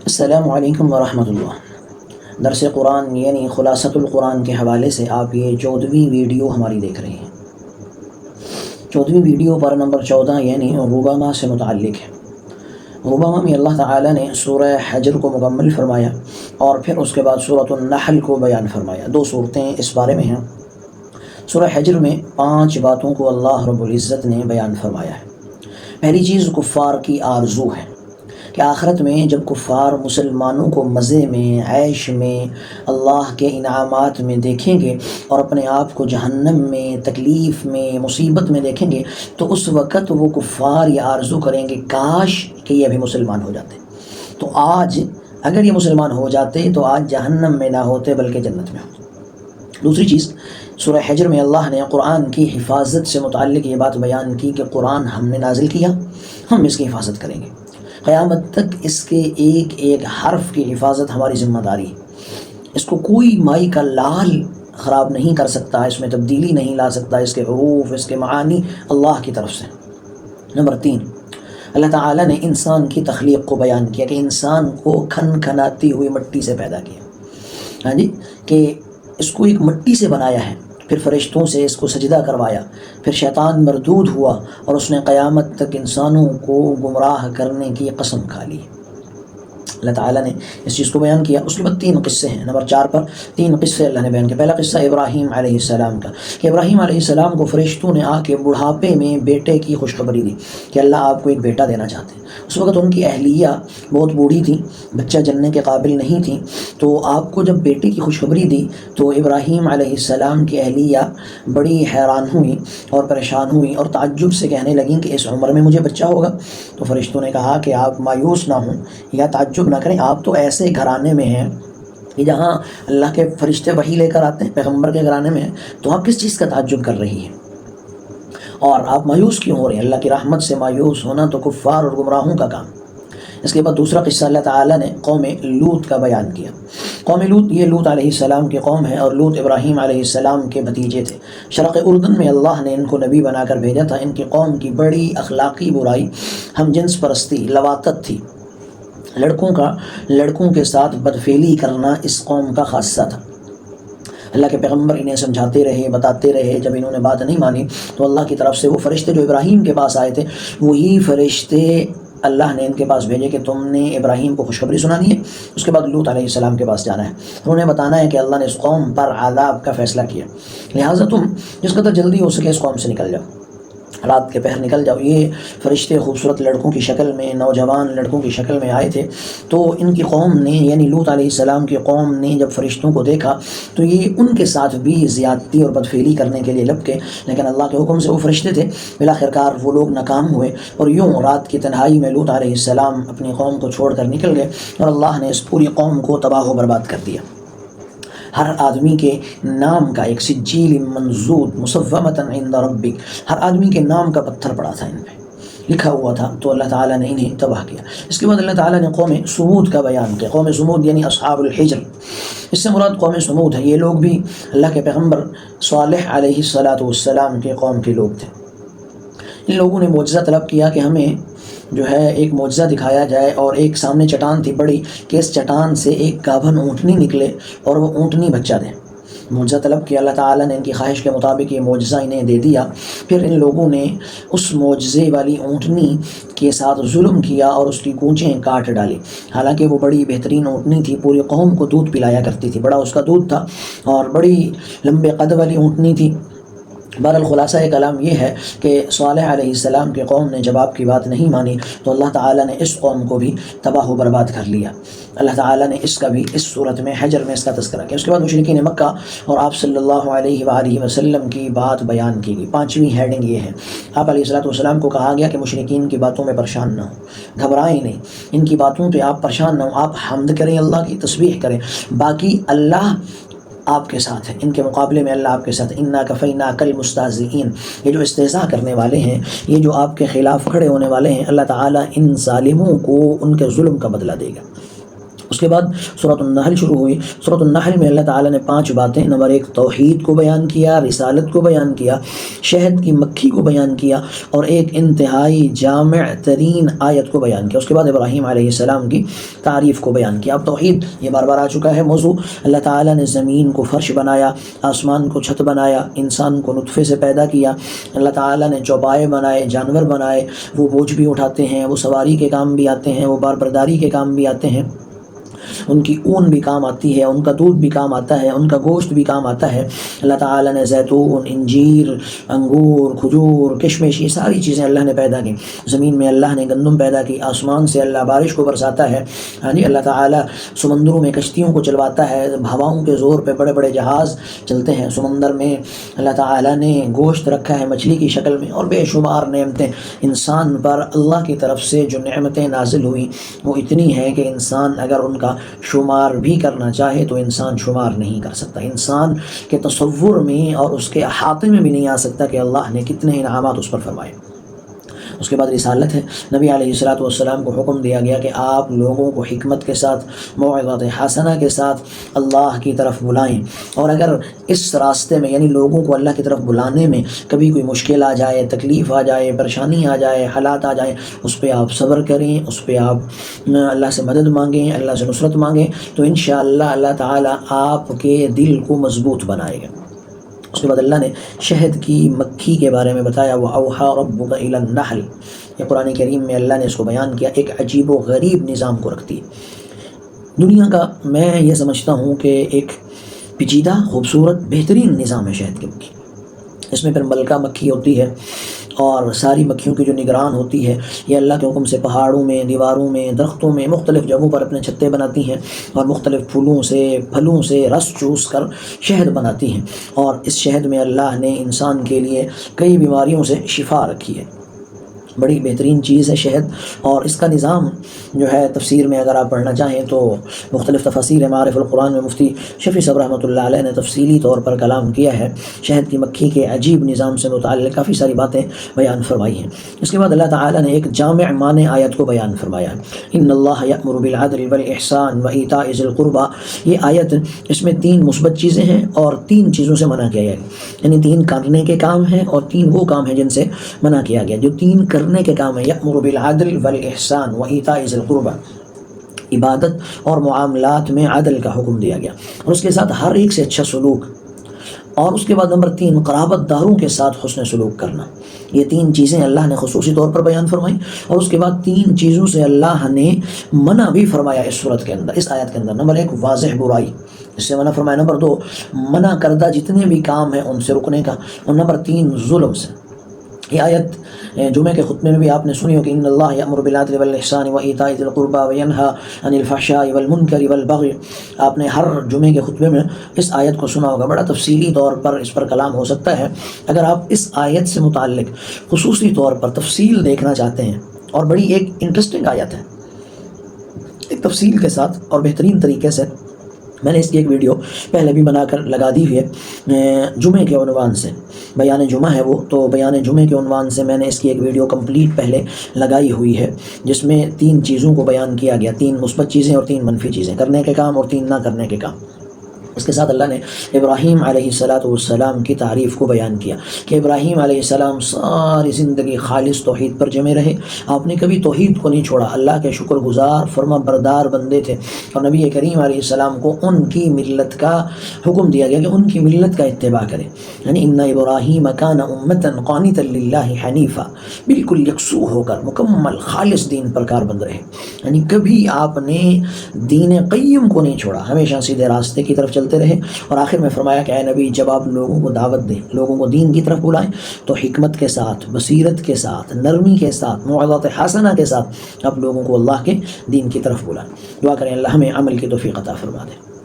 السلام علیکم ورحمۃ اللہ۔ درس قرآن یعنی خلاصۃ القرآن کے حوالے سے آپ یہ 14ویں ویڈیو ہماری دیکھ رہے ہیں۔ 14ویں ویڈیو پر نمبر 14 یعنی ربما سے متعلق ہے۔ ربما میں اللہ تعالیٰ نے سورہ حجر کو مکمل فرمایا اور پھر اس کے بعد سورۃ النحل کو بیان فرمایا۔ دو صورتیں اس بارے میں ہیں۔ سورہ حجر میں 5 باتوں کو اللہ رب العزت نے بیان فرمایا ہے۔ پہلی چیز کفار کی آرزو ہے کہ آخرت میں جب کفار مسلمانوں کو مزے میں، عیش میں، اللہ کے انعامات میں دیکھیں گے اور اپنے آپ کو جہنم میں، تکلیف میں، مصیبت میں دیکھیں گے تو اس وقت وہ کفار یہ آرزو کریں گے کاش کہ یہ ابھی مسلمان ہو جاتے۔ تو آج اگر یہ مسلمان ہو جاتے تو آج جہنم میں نہ ہوتے بلکہ جنت میں ہوتے۔ دوسری چیز سورہ حجر میں اللہ نے قرآن کی حفاظت سے متعلق یہ بات بیان کی کہ قرآن ہم نے نازل کیا، ہم اس کی حفاظت کریں گے، قیامت تک اس کے ایک ایک حرف کی حفاظت ہماری ذمہ داری ہے۔ اس کو کوئی مائی کا لال خراب نہیں کر سکتا، اس میں تبدیلی نہیں لا سکتا، اس کے حروف، اس کے معانی اللہ کی طرف سے۔ نمبر 3، اللہ تعالیٰ نے انسان کی تخلیق کو بیان کیا کہ انسان کو کھن کھناتی ہوئی مٹی سے پیدا کیا، کہ اس کو ایک مٹی سے بنایا ہے، پھر فرشتوں سے اس کو سجدہ کروایا، پھر شیطان مردود ہوا اور اس نے قیامت تک انسانوں کو گمراہ کرنے کی قسم کھا لی۔ اللہ تعالیٰ نے اس چیز کو بیان کیا۔ اس کے بعد 3 قصے ہیں۔ نمبر 4 پر 3 قصے اللہ نے بیان کیا۔ پہلا قصہ ابراہیم علیہ السلام کا، کہ ابراہیم علیہ السلام کو فرشتوں نے آ کے بڑھاپے میں بیٹے کی خوشخبری دی کہ اللہ آپ کو ایک بیٹا دینا چاہتے ہیں۔ اس وقت ان کی اہلیہ بہت بوڑھی تھیں، بچہ جننے کے قابل نہیں تھیں، تو آپ کو جب بیٹے کی خوشخبری دی تو ابراہیم علیہ السلام کی اہلیہ بڑی حیران ہوئی اور پریشان ہوئی اور تعجب سے کہنے لگیں کہ اس عمر میں مجھے بچہ ہوگا؟ تو فرشتوں نے کہا کہ آپ مایوس نہ ہوں یا تعجب نہ کریں، آپ تو ایسے گھرانے میں ہیں کہ جہاں اللہ کے فرشتے وحی لے کر آتے ہیں، پیغمبر کے گھرانے میں ہیں، تو آپ کس چیز کا تعجب کر رہی ہیں اور آپ مایوس کیوں ہو رہے ہیں؟ اللہ کی رحمت سے مایوس ہونا تو کفار اور گمراہوں کا کام۔ اس کے بعد دوسرا قصہ اللہ تعالیٰ نے قوم لوط کا بیان کیا۔ قوم لوط، یہ لوط علیہ السلام کی قوم ہے اور لوط ابراہیم علیہ السلام کے بھتیجے تھے۔ شرق اردن میں اللہ نے ان کو نبی بنا کر بھیجا تھا۔ ان کی قوم کی بڑی اخلاقی برائی ہم جنس پرستی، لواطت تھی۔ لڑکوں کے ساتھ بدفعلی کرنا اس قوم کا خاصہ تھا۔ اللہ کے پیغمبر انہیں سمجھاتے رہے، بتاتے رہے، جب انہوں نے بات نہیں مانی تو اللہ کی طرف سے وہ فرشتے جو ابراہیم کے پاس آئے تھے وہی فرشتے اللہ نے ان کے پاس بھیجے کہ تم نے ابراہیم کو خوشخبری سنانی ہے، اس کے بعد لوط علیہ السلام کے پاس جانا ہے، انہیں بتانا ہے کہ اللہ نے اس قوم پر عذاب کا فیصلہ کیا، لہٰذا تم جس قدر جلدی ہو سکے اس قوم سے نکل جاؤ، رات کے پہر نکل جاؤ۔ یہ فرشتے خوبصورت لڑکوں کی شکل میں، نوجوان لڑکوں کی شکل میں آئے تھے، تو ان کی قوم نے یعنی لوط علیہ السلام کی قوم نے جب فرشتوں کو دیکھا تو یہ ان کے ساتھ بھی زیادتی اور بدفعلی کرنے کے لیے لپکے، لیکن اللہ کے حکم سے وہ فرشتے تھے، بالآخرکار وہ لوگ ناکام ہوئے اور یوں رات کی تنہائی میں لوط علیہ السلام اپنی قوم کو چھوڑ کر نکل گئے اور اللہ نے اس پوری قوم کو تباہ و برباد کر دیا۔ ہر آدمی کے نام کا ایک سجیل منضود مصومۃ عند ربک، ہر آدمی کے نام کا پتھر پڑا تھا، ان پہ لکھا ہوا تھا، تو اللہ تعالیٰ نے انہیں تباہ کیا۔ اس کے بعد اللہ تعالیٰ نے قوم سمود کا بیان کیا۔ قوم سمود یعنی اصحاب الحجر، اس سے مراد قوم سمود ہے۔ یہ لوگ بھی اللہ کے پیغمبر صالح علیہ السلام کے قوم کے لوگ تھے۔ ان لوگوں نے معجزہ طلب کیا کہ ہمیں جو ہے ایک معجزہ دکھایا جائے، اور ایک سامنے چٹان تھی بڑی کہ اس چٹان سے ایک گابھن اونٹنی نکلے اور وہ اونٹنی بچہ دے۔ معجزہ طلب کیا، اللہ تعالیٰ نے ان کی خواہش کے مطابق یہ معجزہ انہیں دے دیا۔ پھر ان لوگوں نے اس معجزے والی اونٹنی کے ساتھ ظلم کیا اور اس کی گونچیں کاٹ ڈالی، حالانکہ وہ بڑی بہترین اونٹنی تھی، پوری قوم کو دودھ پلایا کرتی تھی، بڑا اس کا دودھ تھا اور بڑی لمبے قد والی اونٹنی تھی۔ بہرحال خلاصہ کلام یہ ہے کہ صالح علیہ السلام کی قوم نے جب آپ کی بات نہیں مانی تو اللہ تعالیٰ نے اس قوم کو بھی تباہ و برباد کر لیا۔ اللہ تعالیٰ نے اس کا بھی اس صورت میں حجر میں اس کا تذکرہ کیا۔ اس کے بعد مشرکین مکہ اور آپ صلی اللہ علیہ وآلہ وسلم کی بات بیان کی گئی۔ 5ویں ہیڈنگ یہ ہے، آپ علیہ السلام کو کہا گیا کہ مشرکین کی باتوں میں پریشان نہ ہوں، گھبرائیں نہیں، ان کی باتوں پہ آپ پریشان نہ ہوں، آپ حمد کریں، اللہ کی تسبیح کریں، باقی اللہ آپ کے ساتھ ہے، ان کے مقابلے میں اللہ آپ کے ساتھ۔ انا کفیناک المستہزئین، یہ جو استہزاء کرنے والے ہیں، یہ جو آپ کے خلاف کھڑے ہونے والے ہیں، اللہ تعالیٰ ان ظالموں کو ان کے ظلم کا بدلہ دے گا۔ اس کے بعد سورۃ النحل شروع ہوئی۔ سورۃ النحل میں اللہ تعالیٰ نے 5 باتیں، نمبر 1 توحید کو بیان کیا، رسالت کو بیان کیا، شہد کی مکھی کو بیان کیا، اور ایک انتہائی جامع ترین آیت کو بیان کیا۔ اس کے بعد ابراہیم علیہ السلام کی تعریف کو بیان کیا۔ اب توحید یہ بار بار آ چکا ہے موضوع۔ اللہ تعالیٰ نے زمین کو فرش بنایا، آسمان کو چھت بنایا، انسان کو نطفے سے پیدا کیا، اللہ تعالیٰ نے چوپائے بنائے، جانور بنائے، وہ بوجھ بھی اٹھاتے ہیں، وہ سواری کے کام بھی آتے ہیں، وہ بار برداری کے کام بھی آتے ہیں، ان کی اون بھی کام آتی ہے، ان کا دودھ بھی کام آتا ہے، ان کا گوشت بھی کام آتا ہے۔ اللہ تعالیٰ نے زیتون، انجیر، انگور، کھجور، کشمش، یہ ساری چیزیں اللہ نے پیدا کی۔ زمین میں اللہ نے گندم پیدا کی، آسمان سے اللہ بارش کو برساتا ہے، ہاں جی، اللہ تعالیٰ سمندروں میں کشتیوں کو چلواتا ہے، ہواؤں کے زور پہ بڑے بڑے جہاز چلتے ہیں سمندر میں۔ اللہ تعالیٰ نے گوشت رکھا ہے مچھلی کی شکل میں، اور بے شمار نعمتیں انسان پر اللہ کی طرف سے جو نعمتیں نازل ہوئیں وہ اتنی ہیں کہ انسان اگر ان کا شمار بھی کرنا چاہے تو انسان شمار نہیں کر سکتا، انسان کے تصور میں اور اس کے احاطے میں بھی نہیں آ سکتا کہ اللہ نے کتنے انعامات اس پر فرمائے۔ اس کے بعد رسالت ہے۔ نبی علیہ الصلوۃ والسلام کو حکم دیا گیا کہ آپ لوگوں کو حکمت کے ساتھ، موعظۃ حسنہ کے ساتھ اللہ کی طرف بلائیں، اور اگر اس راستے میں یعنی لوگوں کو اللہ کی طرف بلانے میں کبھی کوئی مشکل آ جائے، تکلیف آ جائے، پریشانی آ جائے، حالات آ جائیں، اس پہ آپ صبر کریں، اس پہ آپ اللہ سے مدد مانگیں، اللہ سے نصرت مانگیں، تو انشاءاللہ اللہ تعالیٰ آپ کے دل کو مضبوط بنائے گا۔ اس کے بعد اللہ نے شہد کی مکھی کے بارے میں بتایا، وَأَوْحَىٰ رَبُّكَ إِلَى النَّحْلِ، یہ قرآن کریم میں اللہ نے اس کو بیان کیا، ایک عجیب و غریب نظام کو رکھتی ہے دنیا کا۔ میں یہ سمجھتا ہوں کہ ایک پیچیدہ، خوبصورت، بہترین نظام ہے شہد کی مکھی۔ اس میں پھر ملکہ مکھی ہوتی ہے، اور ساری مکھیوں کی جو نگران ہوتی ہے، یہ اللہ کے حکم سے پہاڑوں میں، دیواروں میں، درختوں میں، مختلف جگہوں پر اپنے چھتے بناتی ہیں، اور مختلف پھلوں سے رس چوس کر شہد بناتی ہیں، اور اس شہد میں اللہ نے انسان کے لیے کئی بیماریوں سے شفا رکھی ہے۔ بڑی بہترین چیز ہے شہد، اور اس کا نظام جو ہے تفسیر میں اگر آپ پڑھنا چاہیں تو مختلف تفاسیر معارف القرآن میں مفتی شفیع صاحب رحمۃ اللہ علیہ نے تفصیلی طور پر کلام کیا ہے، شہد کی مکھی کے عجیب نظام سے متعلق کافی ساری باتیں بیان فرمائی ہیں۔ اس کے بعد اللہ تعالیٰ نے ایک جامع معنی آیت کو بیان فرمایا، ان اللہ یأمر بالعدل والاحسان وایتاء ذی القربى۔ یہ آیت، اس میں 3 مثبت چیزیں ہیں اور 3 چیزوں سے منع کیا گیا ہے، یعنی 3 کرنے کے کام ہیں اور 3 وہ کام ہیں جن سے منع کیا گیا۔ جو 3 کرنے کے کام ہے، یأمر بالعدل والاحسان وایتاء ذی القربى، عبادت اور معاملات میں عدل کا حکم دیا گیا، اور اس کے ساتھ ہر ایک سے اچھا سلوک، اور اس کے بعد نمبر 3 قرابت داروں کے ساتھ حسن سلوک کرنا۔ یہ 3 چیزیں اللہ نے خصوصی طور پر بیان فرمائی، اور اس کے بعد 3 چیزوں سے اللہ نے منع بھی فرمایا اس صورت کے اندر، اس آیت کے اندر۔ نمبر 1 واضح برائی، اس سے منع فرمایا۔ نمبر 2 منع کردہ جتنے بھی کام ہیں ان سے رکنے کا، اور نمبر 3 ظلم سے۔ یہ آیت جمعہ کے خطبے میں بھی آپ نے سنی ہو کہ ان اللہ یأمر بالعدل والاحسان وایتاء ذی القربى وینہی عن الفحشاء والمنکر والبغی۔ آپ نے ہر جمعے کے خطبے میں اس آیت کو سنا ہوگا، بڑا تفصیلی طور پر اس پر کلام ہو سکتا ہے۔ اگر آپ اس آیت سے متعلق خصوصی طور پر تفصیل دیکھنا چاہتے ہیں، اور بڑی ایک انٹرسٹنگ آیت ہے، ایک تفصیل کے ساتھ اور بہترین طریقے سے، میں نے اس کی ایک ویڈیو پہلے بھی بنا کر لگا دی ہے جمعے کے عنوان سے، بیان جمعہ ہے وہ، تو بیان جمعہ کے عنوان سے میں نے اس کی ایک ویڈیو کمپلیٹ پہلے لگائی ہوئی ہے، جس میں 3 چیزوں کو بیان کیا گیا، 3 مثبت چیزیں اور 3 منفی چیزیں، کرنے کے کام اور 3 نہ کرنے کے کام۔ اس کے ساتھ اللہ نے ابراہیم علیہ السلام کی تعریف کو بیان کیا کہ ابراہیم علیہ السلام ساری زندگی خالص توحید پر جمے رہے، آپ نے کبھی توحید کو نہیں چھوڑا، اللہ کے شکر گزار فرما بردار بندے تھے، اور نبی کریم علیہ السلام کو ان کی ملت کا حکم دیا گیا کہ ان کی ملت کا اتباع کریں، یعنی ان ابراہیم کان امتا قانتا للہ حنیفا، بالکل یکسو ہو کر مکمل خالص دین پر کاربند رہے، یعنی کبھی آپ نے دین قیم کو نہیں چھوڑا، ہمیشہ سیدھے راستے کی طرف چلتے رہے۔ اور آخر میں فرمایا کہ اے نبی، جب آپ لوگوں کو دعوت دیں، لوگوں کو دین کی طرف بلائیں، تو حکمت کے ساتھ، بصیرت کے ساتھ، نرمی کے ساتھ، موعظۃ حسنہ کے ساتھ آپ لوگوں کو اللہ کے دین کی طرف بلائیں۔ دعا کریں اللہ ہمیں عمل کی توفیق عطا فرما دے۔